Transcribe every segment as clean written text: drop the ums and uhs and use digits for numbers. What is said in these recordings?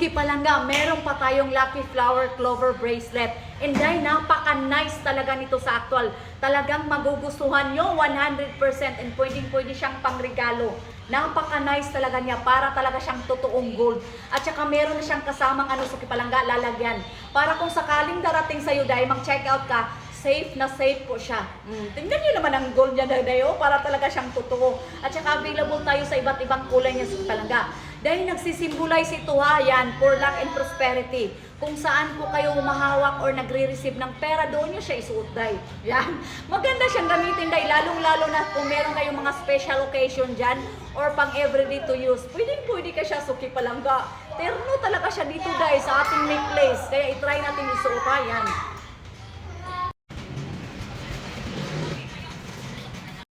Suki Palangga, meron pa tayong Lucky Flower Clover Bracelet. And dahil napaka-nice talaga nito sa actual. Talagang magugustuhan nyo 100% and pwedeng-pwede siyang pangregalo. Napaka-nice talaga niya para talaga siyang totoong gold. At saka meron na siyang kasamang Suki Palangga, lalagyan. Para kung sakaling darating sa'yo dahil mag-check out ka, safe na safe po siya. Tingnan nyo naman ang gold niya dayo para talaga siyang totoo. At saka available tayo sa iba't ibang kulay niya Suki Palangga. Dahil nagsisimbolize ito yan, for luck and prosperity. Kung saan po kayo humahawak or nagre-receive ng pera, doon nyo siya isuot dahil. Yan. Maganda siyang gamitin dahil lalong-lalo na kung meron kayong mga special occasion dyan or pang everyday to use. Pwede ka siya Suki Palangga. Terno talaga siya dito dahil sa ating necklace. Kaya itry natin isuot yan.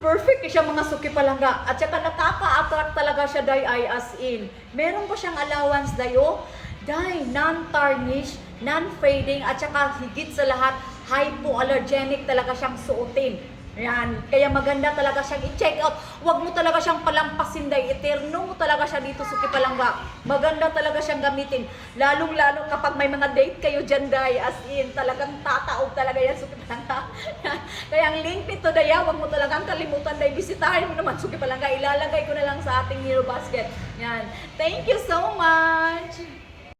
Perfect siya mga Suki Palangga. At saka nakaka-attract talaga siya dahil ay as in. Meron pa siyang allowance dayo. Dahil non-tarnish, non-fading, at saka higit sa lahat, hypoallergenic talaga siyang suotin. Yan. Kaya maganda talaga siyang i-check out. Huwag mo talaga siyang palampasin dahil eterno mo talaga siya dito Suki Palangga. Maganda talaga siyang gamitin. Lalong-lalo kapag may mga date kayo dyan dahil as in, talagang tataob talaga yan Suki Palangga. Kaya ang link nito daya, huwag mo talagang kalimutan dahil bisitahin mo naman Suki Palangga. Ilalagay ko na lang sa ating Hero Basket. Yan. Thank you so much!